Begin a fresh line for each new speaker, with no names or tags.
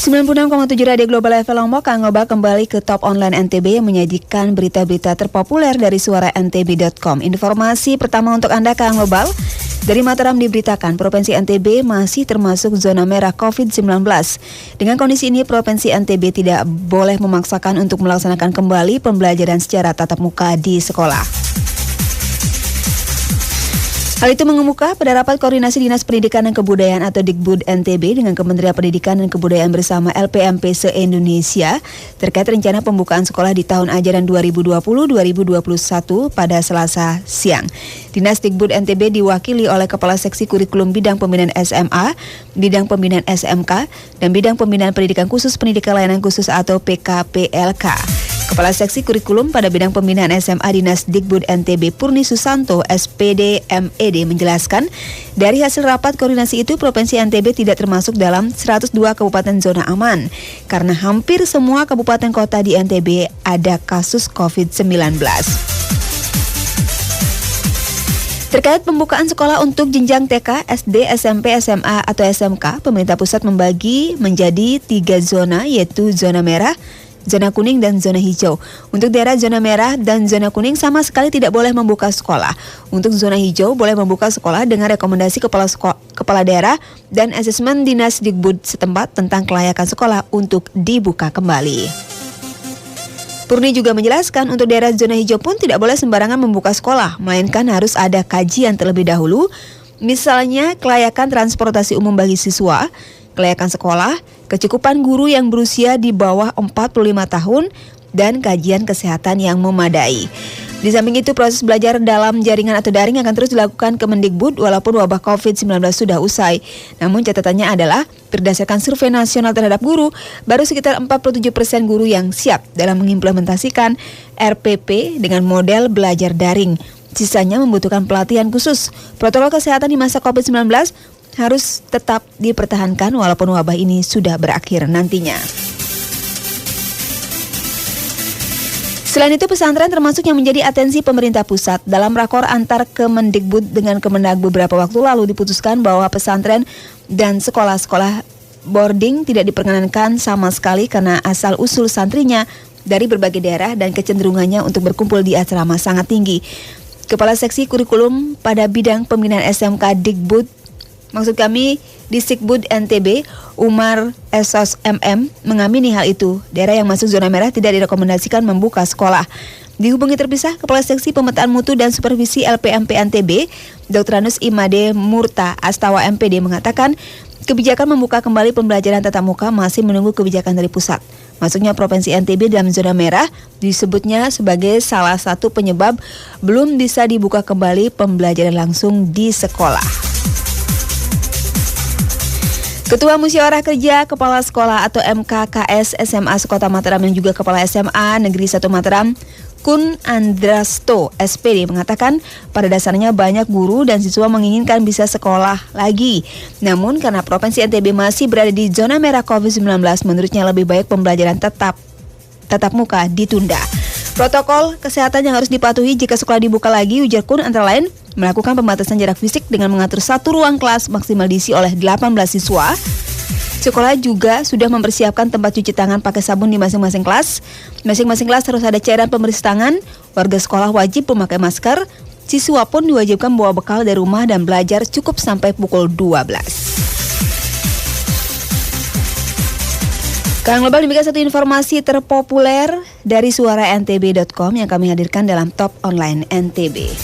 96,7 Radio Global FM Lombok, Kang Ngobal kembali ke Top Online NTB yang menyajikan berita-berita terpopuler dari suara ntb.com. Informasi pertama untuk Anda, Kang Ngobal. Dari Mataram diberitakan, Provinsi NTB masih termasuk zona merah COVID-19. Dengan kondisi ini, Provinsi NTB tidak boleh memaksakan untuk melaksanakan kembali pembelajaran secara tatap muka di sekolah. Hal itu mengemuka pada rapat koordinasi Dinas Pendidikan dan Kebudayaan atau Dikbud NTB dengan Kementerian Pendidikan dan Kebudayaan bersama LPMP se-Indonesia terkait rencana pembukaan sekolah di tahun ajaran 2020-2021 pada Selasa siang. Dinas Dikbud NTB diwakili oleh Kepala Seksi Kurikulum Bidang Pembinaan SMA, Bidang Pembinaan SMK, dan Bidang Pembinaan Pendidikan Khusus Pendidikan Layanan Khusus atau PKPLK. Kepala Seksi Kurikulum pada Bidang Pembinaan SMA Dinas Dikbud NTB Purni Susanto, SPD MED menjelaskan, dari hasil rapat koordinasi itu Provinsi NTB tidak termasuk dalam 102 kabupaten zona aman karena hampir semua kabupaten kota di NTB ada kasus COVID-19. Terkait pembukaan sekolah untuk jenjang TK, SD, SMP, SMA, atau SMK, pemerintah pusat membagi menjadi 3 zona, yaitu zona merah, zona kuning, dan zona hijau. Untuk daerah zona merah dan zona kuning sama sekali tidak boleh membuka sekolah. Untuk zona hijau boleh membuka sekolah dengan rekomendasi kepala daerah dan asesmen Dinas Dikbud setempat tentang kelayakan sekolah untuk dibuka kembali. Purni juga menjelaskan untuk daerah zona hijau pun tidak boleh sembarangan membuka sekolah, melainkan harus ada kajian terlebih dahulu, misalnya kelayakan transportasi umum bagi siswa, kelayakan sekolah, kecukupan guru yang berusia di bawah 45 tahun, dan kajian kesehatan yang memadai. Di samping itu, proses belajar dalam jaringan atau daring akan terus dilakukan Kemendikbud walaupun wabah COVID-19 sudah usai. Namun catatannya adalah, berdasarkan survei nasional terhadap guru, baru sekitar 47% guru yang siap dalam mengimplementasikan RPP dengan model belajar daring. Sisanya membutuhkan pelatihan khusus. Protokol kesehatan di masa COVID-19 harus tetap dipertahankan walaupun wabah ini sudah berakhir nantinya. Selain itu, pesantren termasuk yang menjadi atensi pemerintah pusat. Dalam rakor antar Kemendikbud dengan Kemenag beberapa waktu lalu diputuskan bahwa pesantren dan sekolah-sekolah boarding tidak diperkenankan sama sekali karena asal-usul santrinya dari berbagai daerah dan kecenderungannya untuk berkumpul di asrama sangat tinggi. Kepala Seksi Kurikulum pada Bidang Pembinaan SMK Dikbud, maksud kami Disdikbud NTB, Umar Esos MM, mengamini hal itu. Daerah yang masuk zona merah tidak direkomendasikan membuka sekolah. Dihubungi terpisah, Kepala Seksi Pemetaan Mutu dan Supervisi LPMP NTB, Dr. Anus Imade Murta Astawa MPD mengatakan, kebijakan membuka kembali pembelajaran tatap muka masih menunggu kebijakan dari pusat. Masuknya Provinsi NTB dalam zona merah disebutnya sebagai salah satu penyebab belum bisa dibuka kembali pembelajaran langsung di sekolah. Ketua Musyawarah Kerja Kepala Sekolah atau MKKS SMA Sekota Mataram yang juga Kepala SMA Negeri 1 Mataram, Kun Andrasto SPD mengatakan pada dasarnya banyak guru dan siswa menginginkan bisa sekolah lagi. Namun karena Provinsi NTB masih berada di zona merah COVID-19, menurutnya lebih baik pembelajaran tatap muka ditunda. Protokol kesehatan yang harus dipatuhi jika sekolah dibuka lagi, ujar Kun, antara lain melakukan pembatasan jarak fisik dengan mengatur satu ruang kelas maksimal diisi oleh 18 siswa. Sekolah juga sudah mempersiapkan tempat cuci tangan pakai sabun di masing-masing kelas. Masing-masing kelas harus ada cairan pembersih tangan. Warga sekolah wajib memakai masker. Siswa pun diwajibkan bawa bekal dari rumah dan belajar cukup sampai pukul 12. Kang Global, demikian satu informasi terpopuler dari suara ntb.com yang kami hadirkan dalam Top Online NTB.